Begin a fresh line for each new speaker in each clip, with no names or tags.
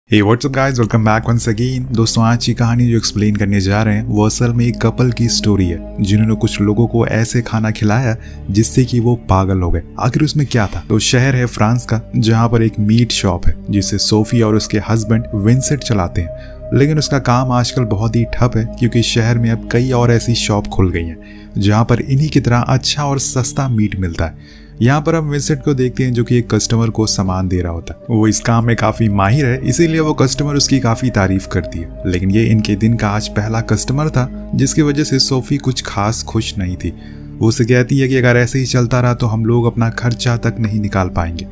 हे what's up guys, welcome back once again. दोस्तों, आज की कहानी जो एक्सप्लेन करने जा रहे हैं वो असल में एक कपल की स्टोरी है जिन्होंने कुछ लोगों को ऐसे खाना खिलाया जिससे कि वो पागल हो गए। आखिर उसमें क्या था? तो शहर है फ्रांस का, जहाँ पर एक मीट शॉप है जिसे सोफी और उसके हस्बैंड विंसेंट चलाते हैं। लेकिन उसका काम आजकल बहुत ही ठप है क्योंकि शहर में अब कई और ऐसी शॉप खुल गई हैं जहाँ पर इन्हीं की तरह अच्छा और सस्ता मीट मिलता है। यहाँ पर हम विंसेंट को देखते हैं जो कि एक कस्टमर को सामान दे रहा होता है। वो इस काम में काफी माहिर है, इसीलिए वो कस्टमर उसकी काफी तारीफ करती है। लेकिन ये इनके दिन का आज पहला कस्टमर था जिसकी वजह से सोफी कुछ खास खुश नहीं थी। वो उसे कहती है कि अगर ऐसे ही चलता रहा तो हम लोग अपना खर्चा तक नहीं निकाल पाएंगे,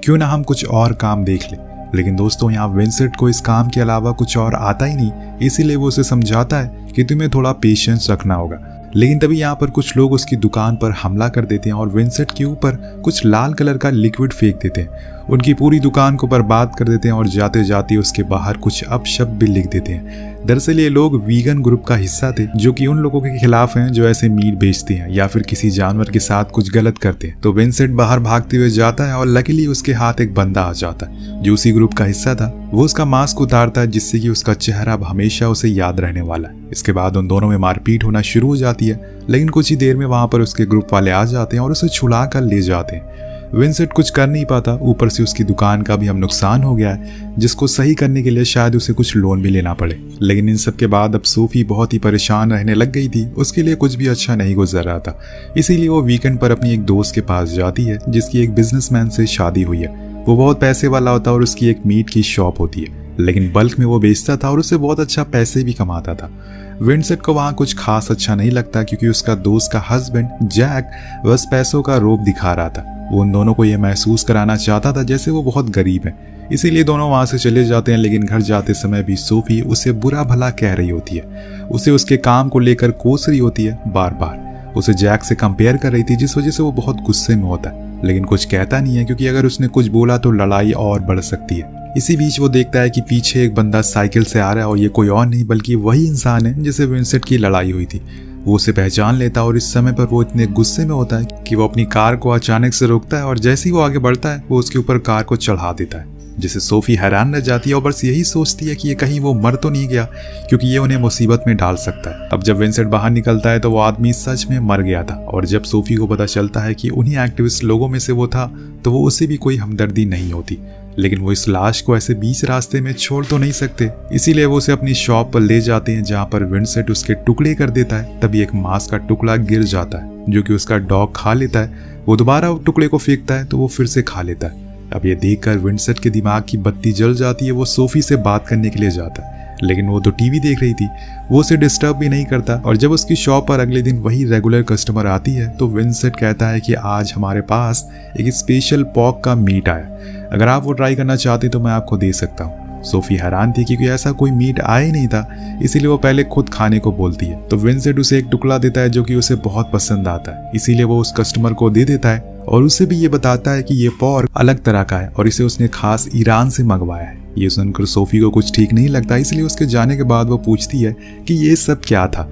क्यों ना हम कुछ और काम देख लें। लेकिन दोस्तों, यहाँ विंसेंट को इस काम के अलावा कुछ और आता ही नहीं, इसीलिए वो उसे समझाता है कि तुम्हें थोड़ा पेशेंस रखना होगा। लेकिन तभी यहाँ पर कुछ लोग उसकी दुकान पर हमला कर देते हैं और विंसेंट के ऊपर कुछ लाल कलर का लिक्विड फेंक देते हैं। उनकी पूरी दुकान को बर्बाद कर देते हैं और जाते जाते उसके बाहर कुछ अपशब्द भी लिख देते हैं। दरअसल ये लोग वीगन ग्रुप का हिस्सा थे जो कि उन लोगों के खिलाफ हैं जो ऐसे मीट बेचते हैं या फिर किसी जानवर के साथ कुछ गलत करते हैं। तो विंसेंट बाहर भागते हुए जाता है और लकीली उसके हाथ एक बंदा आ जाता है जो उसी ग्रुप का हिस्सा था। वो उसका मास्क उतारता है जिससे कि उसका चेहरा अब हमेशा उसे याद रहने वाला है। इसके बाद उन दोनों में मारपीट होना शुरू हो जाती है, लेकिन कुछ ही देर में वहां पर उसके ग्रुप वाले आ जाते हैं और उसे छुड़ा कर ले जाते हैं। विंसेंट कुछ कर नहीं पाता, ऊपर से उसकी दुकान का भी हम नुकसान हो गया है जिसको सही करने के लिए शायद उसे कुछ लोन भी लेना पड़े। लेकिन इन सब के बाद अब सोफी बहुत ही परेशान रहने लग गई थी, उसके लिए कुछ भी अच्छा नहीं गुजर रहा था। इसीलिए वो वीकेंड पर अपनी एक दोस्त के पास जाती है जिसकी एक बिजनेसमैन से शादी हुई है। वो बहुत पैसे वाला होता है और उसकी एक मीट की शॉप होती है, लेकिन बल्क में वो बेचता था और उससे बहुत अच्छा पैसे भी कमाता था। विंसेंट को वहाँ कुछ खास अच्छा नहीं लगता क्योंकि उसका दोस्त का हस्बैंड जैक बस पैसों का रोब दिखा रहा था। वो उन दोनों को ये महसूस कराना चाहता था जैसे वो बहुत गरीब है, इसीलिए दोनों वहां से चले जाते हैं। लेकिन घर जाते समय भी सोफी उसे बुरा भला कह रही होती है, उसे उसके काम को लेकर कोस रही होती है, बार बार उसे जैक से कंपेयर कर रही थी, जिस वजह से वो बहुत गुस्से में होता है। लेकिन कुछ कहता नहीं है क्योंकि अगर उसने कुछ बोला तो लड़ाई और बढ़ सकती है। इसी बीच वो देखता है कि पीछे एक बंदा साइकिल से आ रहा है और ये कोई और नहीं बल्कि वही इंसान है जिससे विंसेंट की लड़ाई हुई थी। वो उसे पहचान लेता है और इस समय पर वो इतने गुस्से में होता है कि वो अपनी कार को अचानक से रोकता है और जैसे ही वो आगे बढ़ता है वो उसके ऊपर कार को चढ़ा देता है, जिससे सोफी हैरान रह जाती है और बस यही सोचती है कि ये कहीं वो मर तो नहीं गया क्योंकि ये उन्हें मुसीबत में डाल सकता है। अब जब विंसेंट बाहर निकलता है तो वो आदमी सच में मर गया था और जब सोफी को पता चलता है कि उन्हीं एक्टिविस्ट लोगों में से वो था तो वो उससे भी कोई हमदर्दी नहीं होती। लेकिन वो इस लाश को ऐसे बीच रास्ते में छोड़ तो नहीं सकते, इसीलिए वो उसे अपनी शॉप पर ले जाते हैं जहाँ पर विंसेंट उसके टुकड़े कर देता है। तभी एक मांस का टुकड़ा गिर जाता है जो कि उसका डॉग खा लेता है। वो दोबारा उस टुकड़े को फेंकता है तो वो फिर से खा लेता है। अब ये देखकर विंसेंट के दिमाग की बत्ती जल जाती है। वो सोफी से बात करने के लिए जाता है, लेकिन वो तो टीवी देख रही थी, वो उसे डिस्टर्ब भी नहीं करता। और जब उसकी शॉप पर अगले दिन वही रेगुलर कस्टमर आती है तो विंसेंट कहता है कि आज हमारे पास एक स्पेशल पॉक का मीट आया, अगर आप वो ट्राई करना चाहते तो मैं आपको दे सकता हूँ। सोफी हैरान थी क्योंकि ऐसा कोई मीट आया ही नहीं था, इसीलिए वो पहले खुद खाने को बोलती है। तो विंसेंट उसे एक टुकड़ा देता है जो कि उसे बहुत पसंद आता है, इसीलिए वो उस कस्टमर को दे देता है और उसे भी ये बताता है कि ये पॉर्क अलग तरह का है और इसे उसने खास ईरान से मंगवाया है। ये सुनकर सोफी को कुछ ठीक नहीं लगता, इसलिए उसके जाने के बाद वो पूछती है कि ये सब क्या था।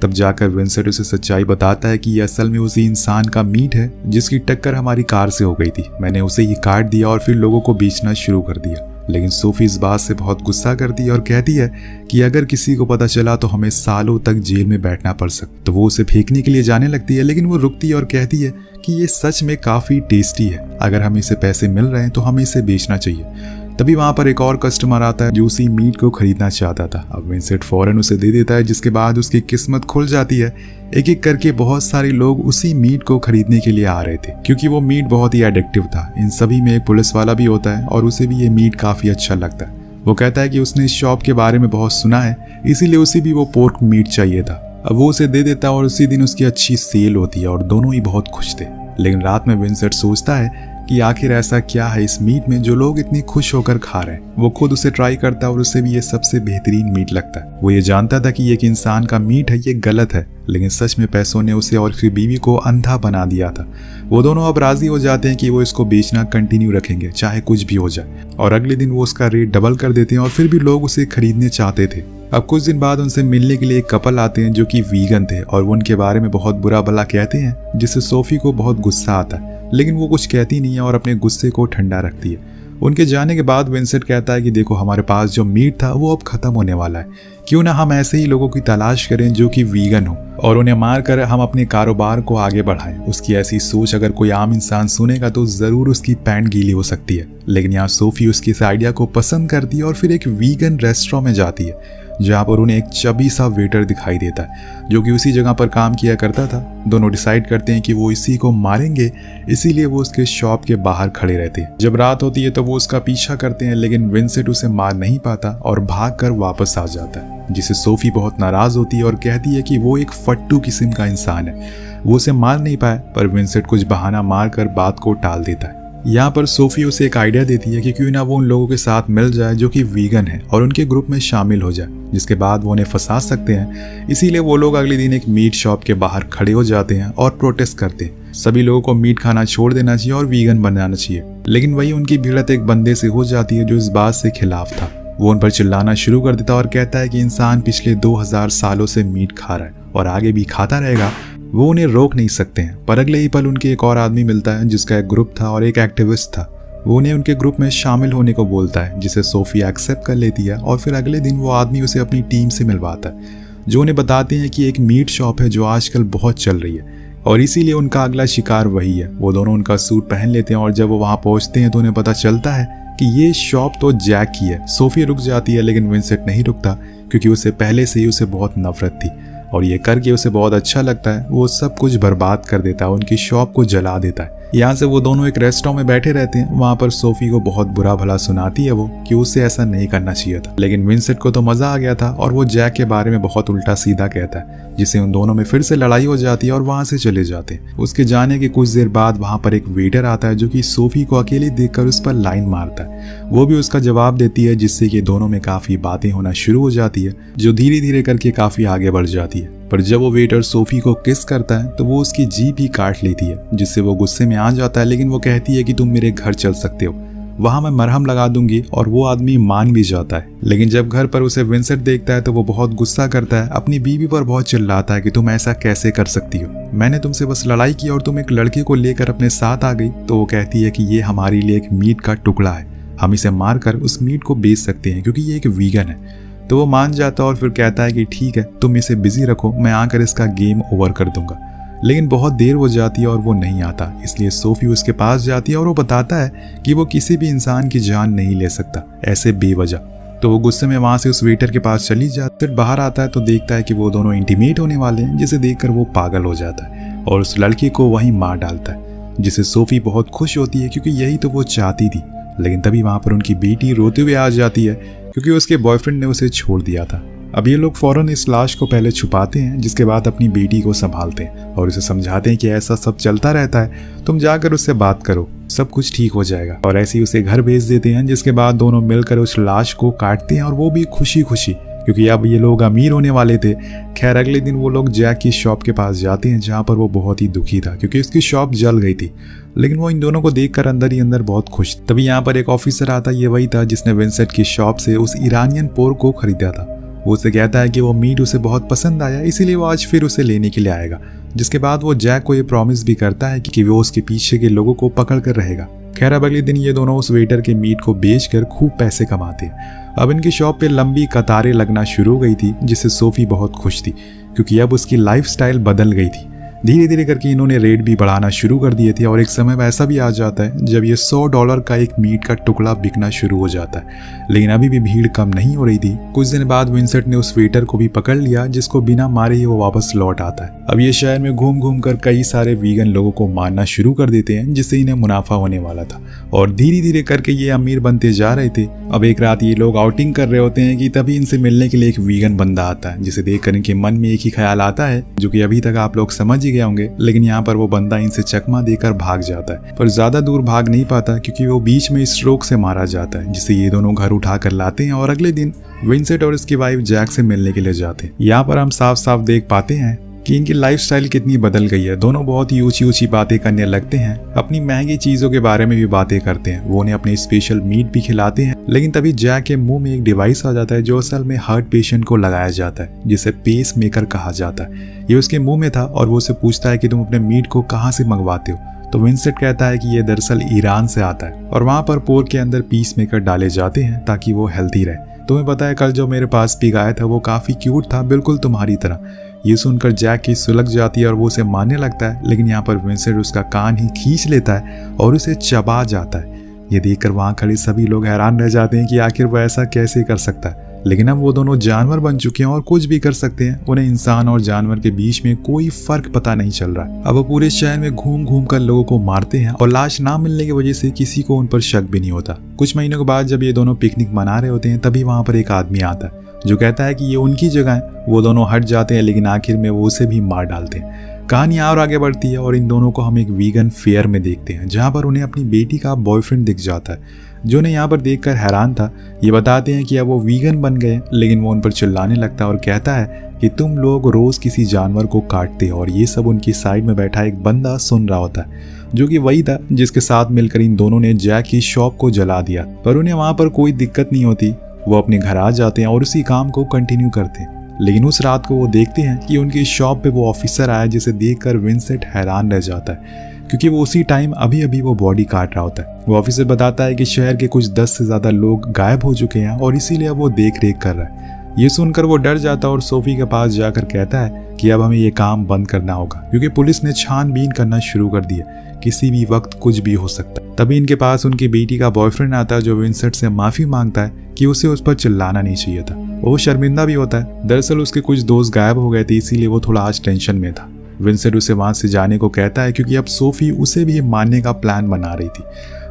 तब जाकर विंसेंट उसे सच्चाई बताता है कि ये असल में उसी इंसान का मीट है जिसकी टक्कर हमारी कार से हो गई थी। मैंने उसे ही काट दिया और फिर लोगों को बेचना शुरू कर दिया। लेकिन सोफी इस बात से बहुत गुस्सा करती है और कहती है कि अगर किसी को पता चला तो हमें सालों तक जेल में बैठना पड़ सकता। तो वो उसे फेंकने के लिए जाने लगती है, लेकिन वो रुकती है और कहती है कि ये सच में काफी टेस्टी है, अगर हमें इसे पैसे मिल रहे हैं तो हमें इसे बेचना चाहिए। तभी वहां पर एक और कस्टमर आता है जो उसी मीट को खरीदना चाहता था। अब विंसेंट फौरन उसे दे देता है, जिसके बाद उसकी किस्मत खुल जाती है। एक एक करके बहुत सारे लोग उसी मीट को खरीदने के लिए आ रहे थे क्योंकि वो मीट बहुत ही एडिक्टिव था। इन सभी में एक पुलिस वाला भी होता है और उसे भी ये मीट काफी अच्छा लगता है। वो कहता है कि उसने इस शॉप के बारे में बहुत सुना है, इसीलिए उसे भी वो पोर्क मीट चाहिए था। अब वो उसे दे देता है और उसी दिन उसकी अच्छी सेल होती है और दोनों ही बहुत खुश थे। लेकिन रात में विंसेंट सोचता है कि आखिर ऐसा क्या है इस मीट में जो लोग इतनी खुश होकर खा रहे हैं। वो खुद उसे ट्राई करता है और उसे भी ये सबसे बेहतरीन मीट लगता है। वो ये जानता था कि ये एक इंसान का मीट है, ये गलत है, लेकिन सच में पैसों ने उसे और उसकी बीवी को अंधा बना दिया था। वो दोनों अब राजी हो जाते हैं कि वो इसको बेचना कंटिन्यू रखेंगे चाहे कुछ भी हो जाए, और अगले दिन वो उसका रेट डबल कर देते हैं और फिर भी लोग उसे खरीदने चाहते थे। अब कुछ दिन बाद उनसे मिलने के लिए एक कपल आते हैं जो कि वीगन थे और वो उनके बारे में बहुत बुरा भला कहते हैं, जिससे सोफी को बहुत गुस्सा आता है, लेकिन वो कुछ कहती नहीं है और अपने गुस्से को ठंडा रखती है। उनके जाने के बाद विंसेंट कहता है कि देखो हमारे पास जो मीट था वो अब खत्म होने वाला है, क्यों ना हम ऐसे ही लोगों की तलाश करें जो कि वीगन हो और उन्हें मार कर हम अपने कारोबार को आगे बढ़ाएं। उसकी ऐसी सोच अगर कोई आम इंसान सुनेगा तो जरूर उसकी पैंट गीली हो सकती है, लेकिन यहाँ सोफी उसकी इस आइडिया को पसंद करती है और फिर एक वीगन रेस्टोरेंट में जाती है जहाँ पर उन्हें एक चबी सा वेटर दिखाई देता है जो कि उसी जगह पर काम किया करता था। दोनों डिसाइड करते हैं कि वो इसी को मारेंगे, इसीलिए वो उसके शॉप के बाहर खड़े रहते हैं। जब रात होती है तो वो उसका पीछा करते हैं, लेकिन विंसेंट उसे मार नहीं पाता और भागकर वापस आ जाता है, जिसे सोफी बहुत नाराज होती है और कहती है कि वो एक फट्टू किस्म का इंसान है, वो उसे मार नहीं पाए। पर विंसेंट कुछ बहाना मारकर बात को टाल देता है। यहाँ पर सोफी उसे एक आइडिया देती है कि क्यों ना वो उन लोगों के साथ मिल जाए जो कि वीगन है और उनके ग्रुप में शामिल हो जाए, जिसके बाद वो उन्हें फंसा सकते हैं। इसीलिए वो लोग अगले दिन एक मीट शॉप के बाहर खड़े हो जाते हैं और प्रोटेस्ट करते हैं। सभी लोगों को मीट खाना छोड़ देना चाहिए और वीगन बनाना चाहिए, लेकिन वही उनकी भिड़ंत एक बंदे से हो जाती है जो इस बात से खिलाफ था। वो उन पर चिल्लाना शुरू कर देता और कहता है कि इंसान पिछले 2000 सालों से मीट खा रहा है और आगे भी खाता रहेगा, वो उन्हें रोक नहीं सकते हैं। पर अगले ही पल उनके एक और आदमी मिलता है जिसका एक ग्रुप था और एक एक्टिविस्ट था। वो उन्हें उनके ग्रुप में शामिल होने को बोलता है, जिसे सोफी एक्सेप्ट कर लेती है और फिर अगले दिन वो आदमी उसे अपनी टीम से मिलवाता है, जो उन्हें बताते हैं कि एक मीट शॉप है जो आजकल बहुत चल रही है और इसीलिए उनका अगला शिकार वही है। वो दोनों उनका सूट पहन लेते हैं और जब वो वहाँ पहुँचते हैं तो उन्हें पता चलता है कि ये शॉप तो जैक की है। सोफी रुक जाती है, लेकिन विंसेंट नहीं रुकता क्योंकि उसे पहले से ही उसे बहुत नफरत थी और ये करके उसे बहुत अच्छा लगता है। वो सब कुछ बर्बाद कर देता है, उनकी शॉप को जला देता है। यहाँ से वो दोनों एक रेस्टोरेंट में बैठे रहते हैं। वहाँ पर सोफी को बहुत बुरा भला सुनाती है वो कि उसे ऐसा नहीं करना चाहिए था, लेकिन विंसेंट को तो मजा आ गया था और वो जैक के बारे में बहुत उल्टा सीधा कहता है, जिससे उन दोनों में फिर से लड़ाई हो जाती है और वहाँ से चले जाते हैं। उसके जाने के कुछ देर बाद वहाँ पर एक वेटर आता है जो कि सोफी को अकेले देखकर उस पर लाइन मारता है। वो भी उसका जवाब देती है, जिससे कि दोनों में काफी बातें होना शुरू हो जाती है जो धीरे धीरे करके काफी आगे बढ़ जाती है। पर जब वो वेटर सोफी को किस करता है तो वो उसकी जीभ ही काट लेती है, जिससे वो गुस्से में आ जाता है। लेकिन वो कहती है कि तुम मेरे घर चल सकते हो, वहां मैं मरहम लगा दूंगी, और वो आदमी मान भी जाता है। लेकिन जब घर पर उसे विंसेंट देखता है तो वो बहुत गुस्सा करता है, अपनी बीवी पर बहुत चिल्लाता है कि तुम ऐसा कैसे कर सकती हो, मैंने तुमसे बस लड़ाई की और तुम एक लड़के को लेकर अपने साथ आ गई। तो वो कहती है कि ये हमारे लिए एक मीट का टुकड़ा है, हम इसे मारकर उस मीट को बेच सकते हैं क्योंकि ये एक वीगन है। तो वो मान जाता है और फिर कहता है कि ठीक है, तुम इसे बिजी रखो, मैं आकर इसका गेम ओवर कर दूंगा। लेकिन बहुत देर हो जाती है और वो नहीं आता, इसलिए सोफी उसके पास जाती है और वो बताता है कि वो किसी भी इंसान की जान नहीं ले सकता ऐसे बेवजह। तो वो गुस्से में वहां से उस वेटर के पास चली जाती है। फिर बाहर आता है तो देखता है कि वो दोनों इंटीमेट होने वाले हैं, जिसे देखकर वो पागल हो जाता है और उस लड़की को वहीं मार डालता है, जिससे सोफी बहुत खुश होती है क्योंकि यही तो वो चाहती थी। लेकिन तभी वहां पर उनकी बेटी रोते हुए आ जाती है क्योंकि उसके बॉयफ्रेंड ने उसे छोड़ दिया था। अब ये लोग फौरन इस लाश को पहले छुपाते हैं, जिसके बाद अपनी बेटी को संभालते हैं और उसे समझाते हैं कि ऐसा सब चलता रहता है, तुम जाकर उससे बात करो, सब कुछ ठीक हो जाएगा। और ऐसे ही उसे घर भेज देते हैं, जिसके बाद दोनों मिलकर उस लाश को काटते हैं और वो भी खुशी खुशी, क्योंकि अब ये लोग अमीर होने वाले थे। खैर अगले दिन वो लोग जैक की शॉप के पास जाते हैं, जहाँ पर वो बहुत ही दुखी था क्योंकि उसकी शॉप जल गई थी, लेकिन वो इन दोनों को देखकर अंदर ही अंदर बहुत खुश। तभी यहाँ पर एक ऑफिसर आता, ये वही था जिसने विंसेंट की शॉप से उस ईरानियन पोर्क को खरीदा था। वो उसे कहता है कि वो मीट उसे बहुत पसंद आया, इसीलिए वो आज फिर उसे लेने के लिए आएगा। जिसके बाद वो जैक को ये प्रॉमिस भी करता है कि वो उसके पीछे के लोगों को पकड़ कर रहेगा। खैर अब अगले दिन ये दोनों उस वेटर के मीट को बेचकर खूब पैसे कमाते हैं। अब इनकी शॉप पे लंबी कतारें लगना शुरू हो गई थी, जिससे सोफी बहुत खुश थी क्योंकि अब उसकी लाइफस्टाइल बदल गई थी। धीरे धीरे करके इन्होंने रेट भी बढ़ाना शुरू कर दिए थे और एक समय ऐसा भी आ जाता है जब ये $100 का एक मीट का टुकड़ा बिकना शुरू हो जाता है। लेकिन अभी भी भीड़ कम नहीं हो रही थी। कुछ दिन बाद विंसेंट ने उस वेटर को भी पकड़ लिया, जिसको बिना मारे ही वो वापस लौट आता है। अब ये शहर में घूम घूम कर कई सारे वीगन लोगों को मारना शुरू कर देते हैं, जिससे इन्हें मुनाफा होने वाला था और धीरे धीरे करके ये अमीर बनते जा रहे थे। अब एक रात ये लोग आउटिंग कर रहे होते हैं कि तभी इनसे मिलने के लिए एक वीगन बंदा आता है, जिसे देखकर इनके मन में एक ही ख्याल आता है, जो कि अभी तक आप लोग समझ ही गए होंगे। लेकिन यहाँ पर वो बंदा इनसे चकमा देकर भाग जाता है, पर ज्यादा दूर भाग नहीं पाता क्योंकि वो बीच में स्ट्रोक से मारा जाता है, जिसे ये दोनों घर उठा कर लाते हैं और अगले दिन विंसेंट और इसकी वाइफ जैक से मिलने के लिए जाते हैं। यहाँ पर हम साफ साफ देख पाते हैं कि इनकी लाइफस्टाइल कितनी बदल गई है। दोनों बहुत ही ऊंची ऊंची बातें करने लगते हैं, अपनी महंगी चीजों के बारे में भी बातें करते हैं। वो उन्हें अपने स्पेशल मीट भी खिलाते हैं। लेकिन तभी जैक के मुंह में एक डिवाइस आ जाता है जो असल में हार्ट पेशेंट को लगाया जाता है, जिसे पेस मेकर कहा जाता है। ये उसके मुंह में था और वो उसे पूछता है कि तुम अपने मीट को कहाँ से मंगवाते हो, तो विंसेंट कहता है कि ये दरअसल ईरान से आता है और वहाँ पर पोर्क के अंदर पीस मेकर डाले जाते हैं ताकि वो हेल्दी रहे। तुम्हें पता है कल जो मेरे पास पिग आया था वो काफ़ी क्यूट था, बिल्कुल तुम्हारी तरह। ये सुनकर जैक की सुलग जाती है और वो उसे मारने लगता है, लेकिन यहाँ पर विंसेंट उसका कान ही खींच लेता है और उसे चबा जाता है। ये देखकर वहाँ खड़े सभी लोग हैरान रह जाते हैं कि आखिर वो ऐसा कैसे कर सकता है। लेकिन अब वो दोनों जानवर बन चुके हैं और कुछ भी कर सकते हैं। उन्हें इंसान और जानवर के बीच में कोई फर्क पता नहीं चल रहा। अब वो पूरे शहर में घूम घूम कर लोगों को मारते हैं और लाश ना मिलने की वजह से किसी को उन पर शक भी नहीं होता। कुछ महीनों के बाद जब ये दोनों पिकनिक मना रहे होते हैं तभी वहाँ पर एक आदमी आता है जो कहता है कि ये उनकी जगह है। वो दोनों हट जाते हैं, लेकिन आखिर में वो उसे भी मार डालते हैं। कहानी और आगे बढ़ती है और इन दोनों को हम एक वीगन फेयर में देखते हैं जहाँ पर उन्हें अपनी बेटी का बॉयफ्रेंड दिख जाता है जो उन्हें यहाँ पर देखकर हैरान था। ये बताते हैं कि अब वो वीगन बन गए, लेकिन वो उन पर चिल्लाने लगता है और कहता है कि तुम लोग रोज किसी जानवर को काटते हो। और ये सब उनकी साइड में बैठा एक बंदा सुन रहा होता है जो कि वही था जिसके साथ मिलकर इन दोनों ने जैक की शॉप को जला दिया। पर उन्हें वहाँ पर कोई दिक्कत नहीं होती। वो अपने घर आ जाते हैं और उसी काम को कंटिन्यू करते हैं। लेकिन उस रात को वो देखते हैं कि उनकी शॉप पे वो ऑफिसर आया जिसे देखकर विंसेंट हैरान रह जाता है क्योंकि वो उसी टाइम अभी वो बॉडी काट रहा होता है। वो ऑफिसर बताता है कि शहर के कुछ 10 से ज़्यादा लोग गायब हो चुके हैं और इसीलिए अब वो देख रेख कर रहा है। ये सुनकर वो डर जाता है और सोफी के पास जाकर कहता है कि अब हमें ये काम बंद करना होगा क्योंकि पुलिस ने छानबीन करना शुरू कर दिया, किसी भी वक्त कुछ भी हो सकता है। तभी इनके पास उनकी बेटी का बॉयफ्रेंड आता है जो विंसेंट से माफ़ी मांगता है कि उसे उस पर चिल्लाना नहीं चाहिए था। वो शर्मिंदा भी होता है। दरअसल उसके कुछ दोस्त गायब हो गए थे, इसीलिए वो थोड़ा आज टेंशन में था। विंसेंट उसे वहां से जाने को कहता है क्योंकि अब सोफी उसे भी मारने का प्लान बना रही थी।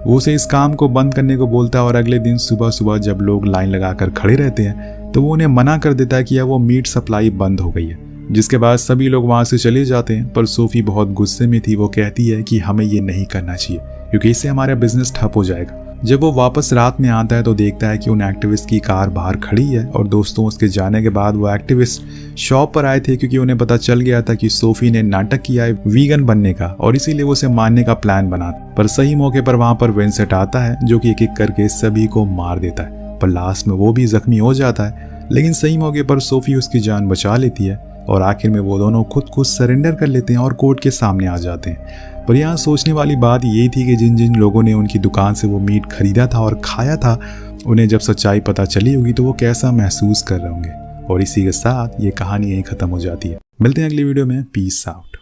वो उसे इस काम को बंद करने को बोलता है और अगले दिन सुबह सुबह जब लोग लाइन लगाकर खड़े रहते हैं तो वो उन्हें मना कर देता है कि अब वो मीट सप्लाई बंद हो गई है, जिसके बाद सभी लोग वहां से चले जाते हैं। पर सोफी बहुत गुस्से में थी। वो कहती है कि हमें ये नहीं करना चाहिए क्योंकि इससे हमारा बिजनेस ठप हो जाएगा। जब वो वापस रात में आता है तो देखता है कि उन एक्टिविस्ट की कार बाहर खड़ी है और दोस्तों उसके जाने के बाद वो एक्टिविस्ट शॉप पर आए थे क्योंकि उन्हें पता चल गया था कि सोफी ने नाटक किया है वीगन बनने का और इसीलिए वो उसे मारने का प्लान बना। पर सही मौके पर वहां पर विंसेंट आता है जो कि एक एक करके सभी को मार देता है। पर लास्ट में वो भी जख्मी हो जाता है, लेकिन सही मौके पर सोफी उसकी जान बचा लेती है और आखिर में वो दोनों खुद सरेंडर कर लेते हैं और कोर्ट के सामने आ जाते हैं। पर यहाँ सोचने वाली बात ये थी कि जिन जिन लोगों ने उनकी दुकान से वो मीट खरीदा था और खाया था, उन्हें जब सच्चाई पता चली होगी तो वो कैसा महसूस कर रहे होंगे। और इसी के साथ ये कहानी यहीं खत्म हो जाती है। मिलते हैं अगली वीडियो में। Peace out.